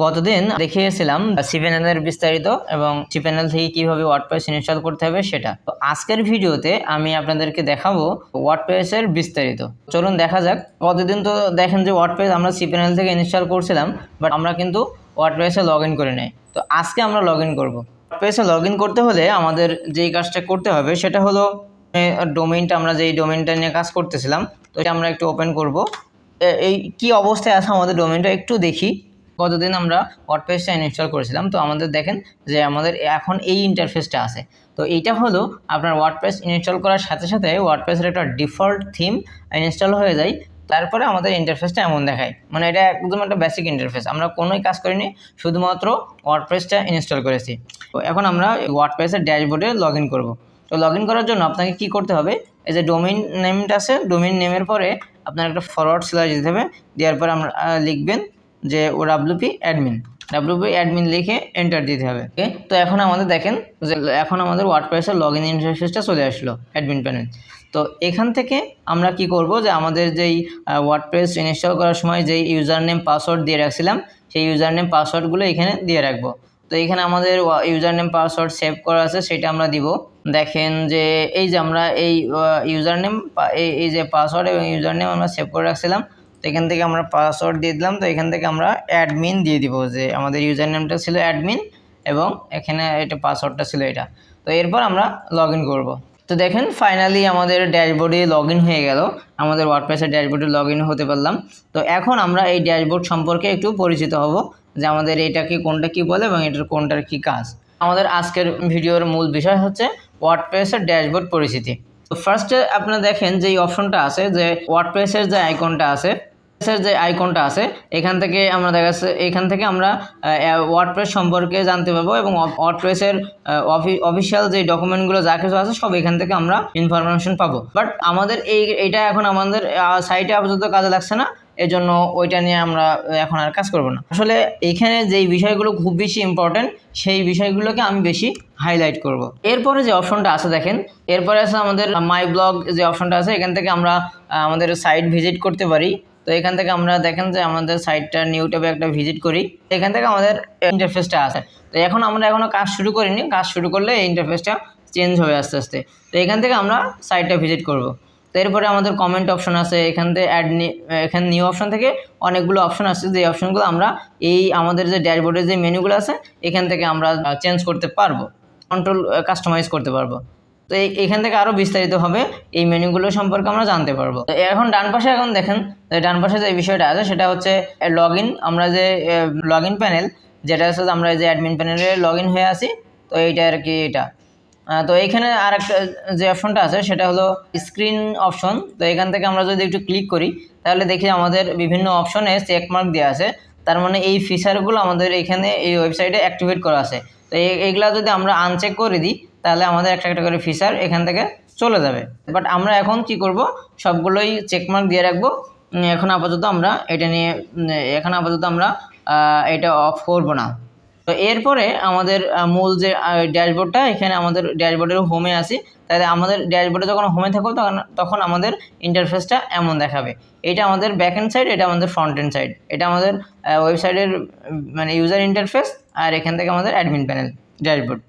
গতদিন দেখিয়েছিলাম cPanel এর বিস্তারিত এবং cPanel থেকে কিভাবে ওয়ার্ডপ্রেস ইনস্টল করতে হবে সেটা। তো আজকের ভিডিওতে আমি আপনাদেরকে দেখাবো ওয়ার্ডপ্রেস এর বিস্তারিত। চলুন দেখা যাক। গতদিন তো দেখেন যে ওয়ার্ডপ্রেস আমরা cPanel থেকে ইনস্টল করছিলাম, বাট আমরা কিন্তু ওয়ার্ডপ্রেসে লগইন করে নেই। তো আজকে আমরা লগইন করব। ওয়ার্ডপ্রেসে লগইন করতে হলে আমাদের যেই কাজটা করতে হবে সেটা হলো ডোমেইনটা, আমরা যেই ডোমেইনটা নিয়ে কাজ করতেছিলাম, তো এটা আমরা একটু ওপেন করব। এই কি অবস্থায় আছে আমাদের ডোমেইনটা একটু দেখি। গতদিন আমরা ওয়ার্ডপ্রেসটা ইনস্টল করেছিলাম, তো আমাদের দেখেন যে আমাদের এখন এই ইন্টারফেসটা আছে। তো এইটা হলো আপনার ওয়ার্ডপ্রেস ইনস্টল করার সাথে সাথে ওয়ার্ডপ্রেসের একটা ডিফল্ট থিম ইনস্টল হয়ে যায়। তারপরে আমাদের ইন্টারফেসটা এমন দেখায়, মানে এটা একদম একটা বেসিক ইন্টারফেস। আমরা কোনোই কাজ করিনি, শুধুমাত্র ওয়ার্ডপ্রেসটা ইনস্টল করেছি। তো এখন আমরা ওয়ার্ডপ্রেসের ড্যাশবোর্ডে লগ ইন করবো। তো লগ ইন করার জন্য আপনাকে কি করতে হবে, এই যে ডোমেইন নেমটা আছে, ডোমেইন নেমের পরে আপনার একটা ফরওয়ার্ড স্ল্যাশ দিতে হবে। দেওয়ার পরে আমরা লিখবেন যে WP অ্যাডমিন লিখে এন্টার দিতে হবে। ওকে, তো এখন আমাদের দেখেন যে এখন আমাদের ওয়ার্ডপ্রেসের লগ ইন ইন্টারফেসটা চলে আসলো, অ্যাডমিন প্যানেল। তো এখান থেকে আমরা কি করব, যে আমাদের যেই ওয়ার্ডপ্রেস ইনস্টল করার সময় যেই ইউজার নেম পাসওয়ার্ড দিয়ে রাখছিলাম, সেই ইউজার নেম পাসওয়ার্ডগুলো এখানে দিয়ে রাখবো। তো এখানে আমাদের ইউজার নেম পাসওয়ার্ড সেভ করা আছে, সেটা আমরা দিব। দেখেন যে এই যে আমরা এই ইউজার নেম, এই যে পাসওয়ার্ড এবং ইউজার নেম আমরা সেভ করে রাখছিলাম। তো এখান থেকে আমরা পাসওয়ার্ড দিয়ে দিলাম। তো এখান থেকে আমরা অ্যাডমিন দিয়ে দিব, যে আমাদের ইউজার নেমটা ছিল অ্যাডমিন এবং এখানে এটা পাসওয়ার্ডটা ছিল এটা। তো এরপর আমরা লগ ইন করবো। তো দেখেন ফাইনালি আমাদের ড্যাশবোর্ডে লগ ইন হয়ে গেল, আমাদের ওয়ার্ডপ্রেসের ড্যাশবোর্ডে লগ ইন হতে পারলাম। তো এখন আমরা এই ড্যাশবোর্ড সম্পর্কে একটু পরিচিত হব, যে আমাদের এটাকে কোনটা কি বলে এবং এটার কোনটার কি কাজ। আমাদের আজকের ভিডিওর মূল বিষয় হচ্ছে ওয়ার্ডপ্রেসের ড্যাশবোর্ড পরিচিতি। তো ফার্স্টে আপনারা দেখেন যে এই অপশনটা আছে, যে ওয়ার্ডপ্রেসের যে আইকনটা আছে, এখান থেকে আমরা দেখাচ্ছে, এখান থেকে আমরা ওয়ার্ডপ্রেস সম্পর্কে জানতে পারবো এবং ওয়ার্ডপ্রেসের অফিসিয়াল যে ডকুমেন্টগুলো যা কিছু আছে সব এখান থেকে আমরা ইনফরমেশন পাবো। বাট আমাদের এইটা এখন আমাদের সাইটে আপাতত কাজে লাগছে না, এজন্য ওইটা নিয়ে আমরা এখন আর কাজ করব না। আসলে এখানে যেই বিষয়গুলো খুব বেশি ইম্পর্টেন্ট, সেই বিষয়গুলোকে আমি বেশি হাইলাইট করব। এরপরে যে অপশনটা আছে দেখেন, এরপরে আছে আমাদের মাই ব্লগ যে অপশনটা আছে, এখান থেকে আমরা আমাদের সাইট ভিজিট করতে পারি। তো এখান থেকে আমরা দেখেন যে আমাদের সাইটটা নিউ ট্যাবে একটা ভিজিট করি, এখান থেকে আমাদের ইন্টারফেসটা আছে। তো এখন আমরা এখনও কাজ শুরু করিনি, কাজ শুরু করলে এই ইন্টারফেসটা চেঞ্জ হবে আস্তে আস্তে। তো এখান থেকে আমরা সাইটটা ভিজিট করব। তো এরপরে আমাদের কমেন্ট অপশন আছে, এখান থেকে এখানে নিউ অপশন থেকে অনেকগুলো অপশন আছে, যে অপশনগুলো আমরা এই আমাদের যে ড্যাশবোর্ডের যে মেনুগুলো আছে এখান থেকে আমরা চেঞ্জ করতে পারবো, কন্ট্রোল কাস্টমাইজ করতে পারবো। তো এখান থেকে আরও বিস্তারিতভাবে এই মেনুগুলো সম্পর্কে আমরা জানতে পারবো। তো এখন ডান পাশে এখন দেখেন, ডান পাশে যে বিষয়টা আছে সেটা হচ্ছে লগ ইন। আমরা যে লগ ইন প্যানেল যেটা আছে, আমরা যে অ্যাডমিন প্যানেলে লগ ইন হয়ে আছি, তো এইটা আর কি এটা। তো এইখানে আর একটা যে অপশনটা আছে সেটা হলো স্ক্রিন অপশন। তো এখান থেকে আমরা যদি একটু ক্লিক করি তাহলে দেখি আমাদের বিভিন্ন অপশনে চেকমার্ক দেওয়া আছে, তার মানে এই ফিচারগুলো আমাদের এখানে এই ওয়েবসাইটে অ্যাক্টিভেট করা আছে। তো এইগুলা যদি আমরা আনচেক করে দিই তাহলে আমাদের একটা একটা করে ফিচার এখান থেকে চলে যাবে। বাট আমরা এখন কি করব, সবগুলোই চেকমার্ক দিয়ে রাখবো। এখন আপাতত আমরা এটা অফ করব না। তো এরপরে আমাদের মূল যে ড্যাশবোর্ডটা, এখানে আমাদের ড্যাশবোর্ডের হোমে আসি, তাহলে আমাদের ড্যাশবোর্ডে যখন হোমে থাকবো তখন আমাদের ইন্টারফেসটা এমন দেখাবে। এটা আমাদের ব্যাক এন্ড সাইড, এটা আমাদের ফ্রন্ট এন্ড সাইড। এটা আমাদের ওয়েবসাইটের মানে ইউজার ইন্টারফেস, আর এখান থেকে আমাদের অ্যাডমিন প্যানেল ড্যাশবোর্ড।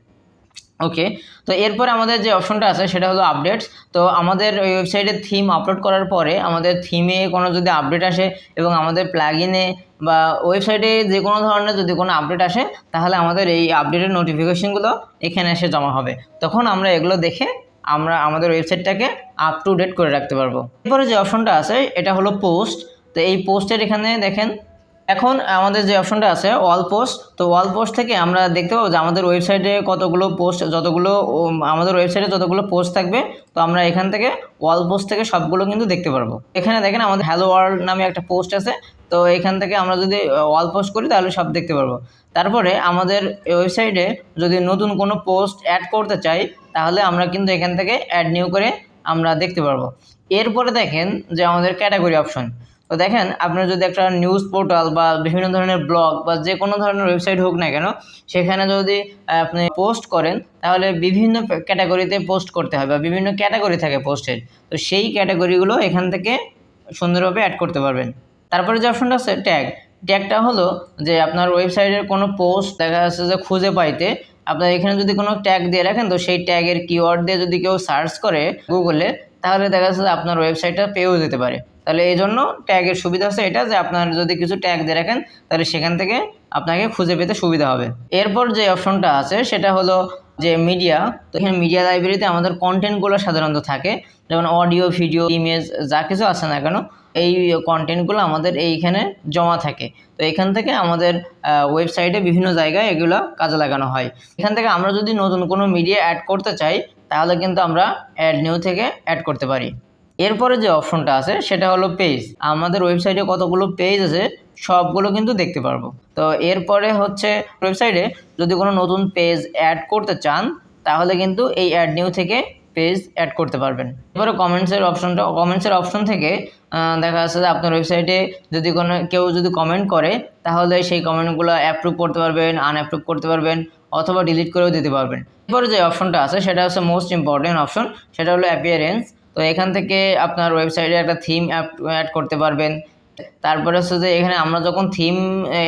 ওকে, তো এরপর আমাদের যে অপশনটা আছে সেটা হলো আপডেটস। তো আমাদের ওয়েবসাইটে থিম আপলোড করার পরে আমাদের থিমে কোনো যদি আপডেট আসে এবং আমাদের প্লাগইনে বা ওয়েবসাইটে যে কোনো ধরনের যদি কোনো আপডেট আসে, তাহলে আমাদের এই আপডেটের নোটিফিকেশনগুলো এখানে এসে জমা হবে। তখন আমরা এগুলো দেখে আমরা আমাদের ওয়েবসাইটটাকে আপ টু ডেট করে রাখতে পারবো। এরপরে যে অপশনটা আছে এটা হলো পোস্ট। তো এই পোস্টের এখানে দেখেন, এখন আমাদের যে অপশনটা আছে অল পোস্ট, তো অল পোস্ট থেকে আমরা দেখতে পাবো যে আমাদের ওয়েবসাইটে আমাদের ওয়েবসাইটে যতগুলো পোস্ট থাকবে, তো আমরা এখান থেকে অল পোস্ট থেকে সবগুলো কিন্তু দেখতে পারবো। এখানে দেখেন আমাদের হ্যালো ওয়ার্ল্ড নামে একটা পোস্ট আছে, তো এখান থেকে আমরা যদি অল পোস্ট করি তাহলে সব দেখতে পারবো। তারপরে আমাদের ওয়েবসাইটে যদি নতুন কোনো পোস্ট অ্যাড করতে চাই তাহলে আমরা কিন্তু এখান থেকে অ্যাড নিউ করে আমরা দেখতে পারবো। এরপরে দেখেন যে আমাদের ক্যাটাগরি অপশন। তো দেখেন আপনার যদি একটা নিউজ পোর্টাল বা বিভিন্ন ধরনের ব্লগ বা যে কোনো ধরনের ওয়েবসাইট হোক না কেন, সেখানে যদি আপনি পোস্ট করেন তাহলে বিভিন্ন ক্যাটাগরিতে পোস্ট করতে হয় বা বিভিন্ন ক্যাটাগরি থাকে পোস্টের। তো সেই ক্যাটাগরিগুলো এখান থেকে সুন্দরভাবে অ্যাড করতে পারবেন। তারপরে যে অপশনটা আছে ট্যাগ, ট্যাগটা হলো যে আপনার ওয়েবসাইটের কোনো পোস্ট দেখা যাচ্ছে যে খুঁজে পাইতে আপনার এখানে যদি কোনো ট্যাগ দিয়ে রাখেন, তো সেই ট্যাগের কিওয়ার্ড দিয়ে যদি কেউ সার্চ করে গুগলে, তাহলে দেখা যাচ্ছে যে আপনার ওয়েবসাইটটা পেয়েও যেতে পারে। তাহলে এই জন্য ট্যাগের সুবিধা হচ্ছে এটা যে আপনার যদি কিছু ট্যাগ দিয়ে রাখেন তাহলে সেখান থেকে আপনাকে খুঁজে পেতে সুবিধা হবে। এরপর যে অপশনটা আছে সেটা হলো যে মিডিয়া। তো এখানে মিডিয়া লাইব্রেরিতে আমাদের কন্টেন্টগুলো সাধারণত থাকে, যেমন অডিও, ভিডিও, ইমেজ যা কিছু আছে না কেন, এই কন্টেন্টগুলো আমাদের এইখানে জমা থাকে। তো এখান থেকে আমাদের ওয়েবসাইটে বিভিন্ন জায়গায় এগুলো কাজে লাগানো হয়। এখান থেকে আমরা যদি নতুন কোনো মিডিয়া অ্যাড করতে চাই তাহলে কিন্তু আমরা অ্যাড নিউ থেকে অ্যাড করতে পারি। এরপরে যে অপশনটা আছে সেটা হলো পেজ। আমাদের ওয়েবসাইটে কতগুলো পেজ আছে সবগুলো কিন্তু দেখতে পারবো। তো এরপরে হচ্ছে ওয়েবসাইটে যদি কোনো নতুন পেজ অ্যাড করতে চান তাহলে কিন্তু এই অ্যাড নিউ থেকে পেজ অ্যাড করতে পারবেন। এরপরে কমেন্টসের অপশন থেকে দেখা যাচ্ছে যে আপনার ওয়েবসাইটে যদি কেউ যদি কমেন্ট করে তাহলে সেই কমেন্টগুলো অ্যাপ্রুভ করতে পারবেন, আনঅ্যাপ্রুভ করতে পারবেন, অথবা ডিলিট করেও দিতে পারবেন। এরপরে যে অপশনটা আছে সেটা হচ্ছে মোস্ট ইম্পর্টেন্ট অপশন, সেটা হলো অ্যাপিয়ারেন্স। তো এখান থেকে আপনার ওয়েবসাইটে একটা থিম অ্যাড করতে পারবেন। তারপরে হচ্ছে যে এখানে আমরা যখন থিম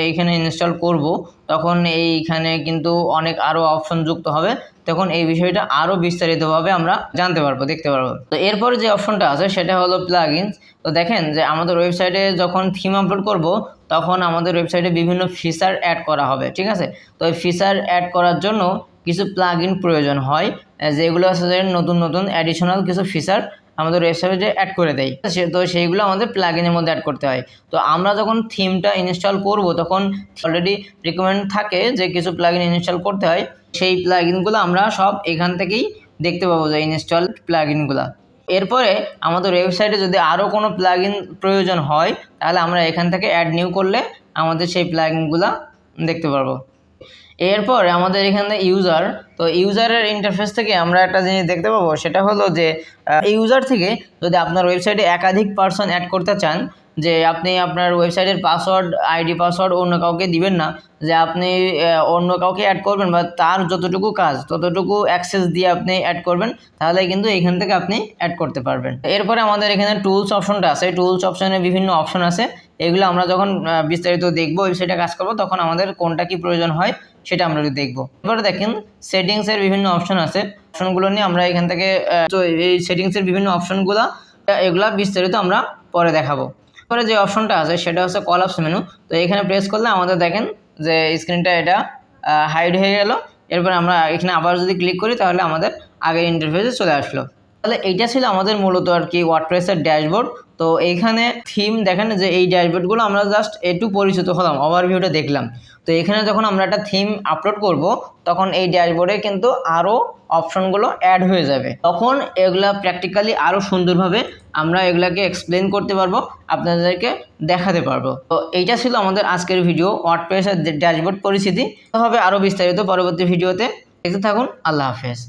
এইখানে ইনস্টল করব তখন এইখানে কিন্তু অনেক আরও অপশন যুক্ত হবে, তখন এই বিষয়টা আরও বিস্তারিতভাবে আমরা জানতে পারবো, দেখতে পারবো। তো এরপরে যে অপশনটা আছে সেটা হলো প্লাগইনস। তো দেখেন যে আমাদের ওয়েবসাইটে যখন থিম আপলোড করব তখন আমাদের ওয়েবসাইটে বিভিন্ন ফিচার অ্যাড করা হবে, ঠিক আছে। তো এই ফিচার অ্যাড করার জন্য কিছু প্লাগইন প্রয়োজন হয়, যেগুলো আছে নতুন নতুন অ্যাডিশনাল কিছু ফিচার আমাদের ওয়েবসাইটে অ্যাড করে দেয়। তো সেইগুলো আমাদের প্লাগইনের মধ্যে অ্যাড করতে হয়। তো আমরা যখন থিমটা ইনস্টল করব তখন অলরেডি রিকমেন্ড থাকে যে কিছু প্লাগইন ইনস্টল করতে হয়। সেই প্লাগইনগুলো আমরা সব এখান থেকেই দেখতে পাবো, যে ইনস্টল প্লাগইনগুলো। এরপরে আমাদের ওয়েবসাইটে যদি আরও কোনো প্লাগইন প্রয়োজন হয় তাহলে আমরা এখান থেকে অ্যাড নিউ করলে আমাদের সেই প্লাগইনগুলো দেখতে পারবো। এরপর আমাদের এখানে ইউজার। তো ইউজারের ইন্টারফেস থেকে আমরা একটা জিনিস দেখতে পাবো, সেটা হলো যে ইউজার থেকে যদি আপনার ওয়েবসাইটে একাধিক পার্সন অ্যাড করতে চান, যে আপনি আপনার ওয়েবসাইটের পাসওয়ার্ড, আইডি পাসওয়ার্ড অন্য কাউকে দিবেন না, যে আপনি অন্য কাউকে অ্যাড করবেন বা তার যতটুকু কাজ ততটুকু অ্যাক্সেস দিয়ে আপনি অ্যাড করবেন, তাহলে কিন্তু এখান থেকে আপনি অ্যাড করতে পারবেন। এরপরে আমাদের এখানে টুলস অপশনটা আছে। টুলস অপশনে বিভিন্ন অপশন আছে, এগুলো আমরা যখন বিস্তারিত দেখবো, ওয়েবসাইটে কাজ করবো, তখন আমাদের কোনটা কি প্রয়োজন হয় সেটা আমরা দেখবো। এবারে দেখেন সেটিংসের বিভিন্ন অপশন আছে, অপশনগুলো নিয়ে আমরা এখান থেকে এই সেটিংসের বিভিন্ন অপশনগুলো এগুলা বিস্তারিত আমরা পরে দেখাবো। এরপরে যে অপশনটা আছে সেটা হচ্ছে কলাপস মেনু। তো এখানে প্রেস করলে আমাদের দেখেন যে স্ক্রিনটা এটা হাইড হয়ে গেল। এরপর আমরা এখানে আবার যদি ক্লিক করি তাহলে আমাদের আগের ইন্টারফেসে চলে আসলো। তাহলে এইটা ছিল আমাদের মূলত আর কি ওয়ার্ডপ্রেসের ড্যাশবোর্ড। তো এইখানে থিম দেখেন যে এই ড্যাশবোর্ডগুলো আমরা জাস্ট একটু পরিচিত হলাম, ওভারভিউটা দেখলাম। তো এখানে যখন আমরা একটা থিম আপলোড করব তখন এই ড্যাশবোর্ডে কিন্তু আরও অপশনগুলো অ্যাড হয়ে যাবে, তখন এগুলা প্র্যাকটিক্যালি আরও সুন্দরভাবে আমরা এগুলাকে এক্সপ্লেন করতে পারবো, আপনাদেরকে দেখাতে পারবো। তো এইটা ছিল আমাদের আজকের ভিডিও, ওয়ার্ডপ্রেসের ড্যাশবোর্ড পরিচিতি। হবে আরও বিস্তারিত পরবর্তী ভিডিওতে। দেখতে থাকুন। আল্লাহ হাফেজ।